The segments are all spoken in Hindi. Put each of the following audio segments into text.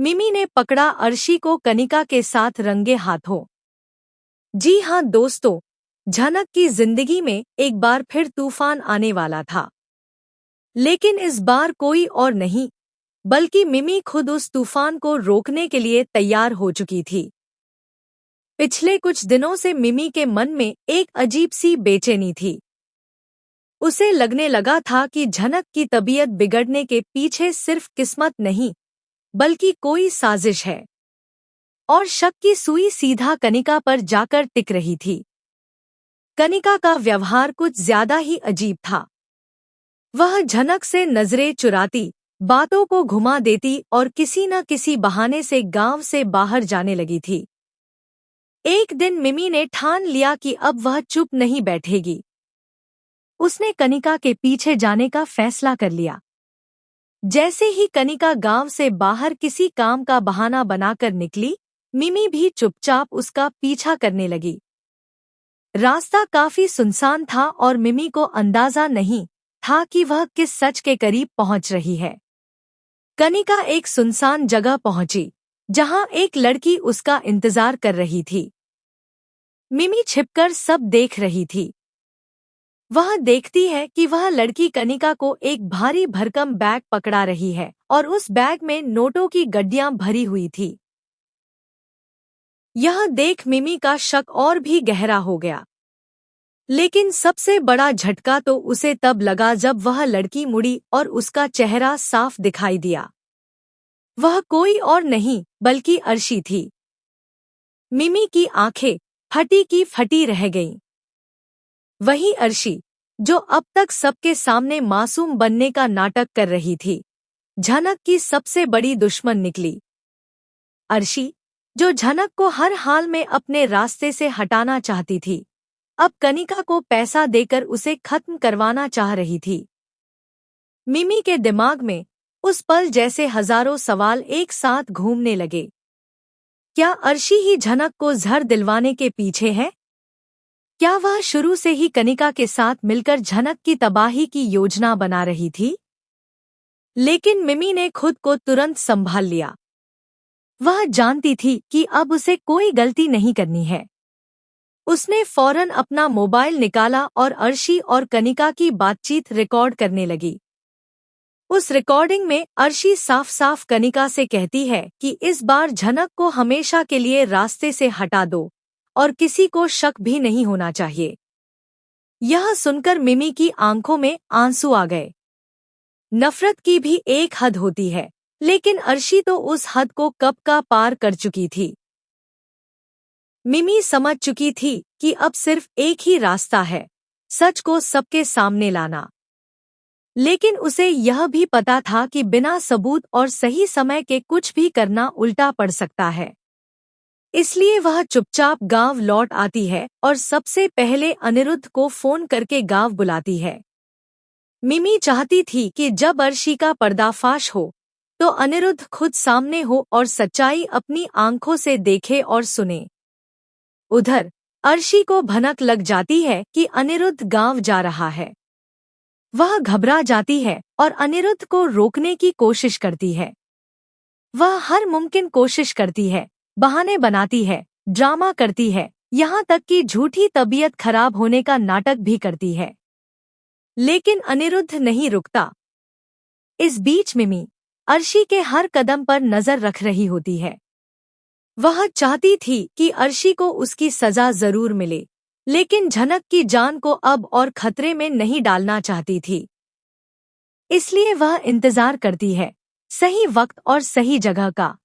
मिमी ने पकड़ा अर्शी को कनिका के साथ रंगे हाथों। जी हाँ दोस्तों, झनक की जिंदगी में एक बार फिर तूफान आने वाला था। लेकिन इस बार कोई और नहीं, बल्कि मिमी खुद उस तूफान को रोकने के लिए तैयार हो चुकी थी। पिछले कुछ दिनों से मिमी के मन में एक अजीब सी बेचैनी थी। उसे लगने लगा था कि झनक की तबीयत बिगड़ने के पीछे सिर्फ किस्मत नहीं, बल्कि कोई साजिश है। और शक की सुई सीधा कनिका पर जाकर टिक रही थी। कनिका का व्यवहार कुछ ज्यादा ही अजीब था। वह झनक से नजरें चुराती, बातों को घुमा देती और किसी न किसी बहाने से गांव से बाहर जाने लगी थी। एक दिन मिमी ने ठान लिया कि अब वह चुप नहीं बैठेगी। उसने कनिका के पीछे जाने का फैसला कर लिया। जैसे ही कनिका गांव से बाहर किसी काम का बहाना बनाकर निकली, मिमी भी चुपचाप उसका पीछा करने लगी। रास्ता काफी सुनसान था और मिमी को अंदाजा नहीं था कि वह किस सच के करीब पहुंच रही है। कनिका एक सुनसान जगह पहुंची, जहां एक लड़की उसका इंतजार कर रही थी। मिमी छिपकर सब देख रही थी। वह देखती है कि वह लड़की कनिका को एक भारी भरकम बैग पकड़ा रही है और उस बैग में नोटों की गड्डियां भरी हुई थी। यह देख मिमी का शक और भी गहरा हो गया। लेकिन सबसे बड़ा झटका तो उसे तब लगा जब वह लड़की मुड़ी और उसका चेहरा साफ दिखाई दिया। वह कोई और नहीं बल्कि अर्शी थी। मिमी की आंखें फटी की फटी रह गईं। वही अर्शी जो अब तक सबके सामने मासूम बनने का नाटक कर रही थी, झनक की सबसे बड़ी दुश्मन निकली। अर्शी जो झनक को हर हाल में अपने रास्ते से हटाना चाहती थी, अब कनिका को पैसा देकर उसे खत्म करवाना चाह रही थी। मिमी के दिमाग में उस पल जैसे हजारों सवाल एक साथ घूमने लगे। क्या अर्शी ही झनक को जहर दिलवाने के पीछे है? क्या वह शुरू से ही कनिका के साथ मिलकर झनक की तबाही की योजना बना रही थी? लेकिन मिमी ने खुद को तुरंत संभाल लिया। वह जानती थी कि अब उसे कोई गलती नहीं करनी है। उसने फौरन अपना मोबाइल निकाला और अर्शी और कनिका की बातचीत रिकॉर्ड करने लगी। उस रिकॉर्डिंग में अर्शी साफ साफ कनिका से कहती है कि इस बार झनक को हमेशा के लिए रास्ते से हटा दो और किसी को शक भी नहीं होना चाहिए। यह सुनकर मिमी की आंखों में आंसू आ गए। नफरत की भी एक हद होती है, लेकिन अर्शी तो उस हद को कब का पार कर चुकी थी। मिमी समझ चुकी थी कि अब सिर्फ एक ही रास्ता है, सच को सबके सामने लाना। लेकिन उसे यह भी पता था कि बिना सबूत और सही समय के कुछ भी करना उल्टा पड़ सकता है। इसलिए वह चुपचाप गांव लौट आती है और सबसे पहले अनिरुद्ध को फोन करके गांव बुलाती है। मिमी चाहती थी कि जब अर्शी का पर्दाफाश हो तो अनिरुद्ध खुद सामने हो और सच्चाई अपनी आंखों से देखे और सुने। उधर अर्शी को भनक लग जाती है कि अनिरुद्ध गांव जा रहा है। वह घबरा जाती है और अनिरुद्ध को रोकने की कोशिश करती है। वह हर मुमकिन कोशिश करती है, बहाने बनाती है, ड्रामा करती है, यहाँ तक कि झूठी तबीयत खराब होने का नाटक भी करती है। लेकिन अनिरुद्ध नहीं रुकता। इस बीच मिमी अर्शी के हर कदम पर नजर रख रही होती है। वह चाहती थी कि अर्शी को उसकी सजा जरूर मिले, लेकिन झनक की जान को अब और खतरे में नहीं डालना चाहती थी। इसलिए वह इंतजार करती है, सही वक्त और सही जगह का।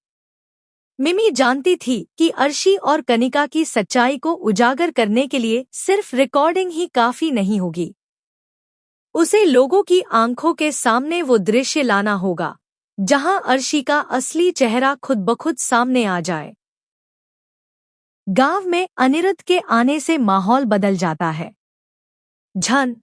मिमी जानती थी कि अर्शी और कनिका की सच्चाई को उजागर करने के लिए सिर्फ रिकॉर्डिंग ही काफी नहीं होगी। उसे लोगों की आंखों के सामने वो दृश्य लाना होगा, जहां अर्शी का असली चेहरा खुद ब खुद सामने आ जाए। गांव में अनिरुद्ध के आने से माहौल बदल जाता है। झन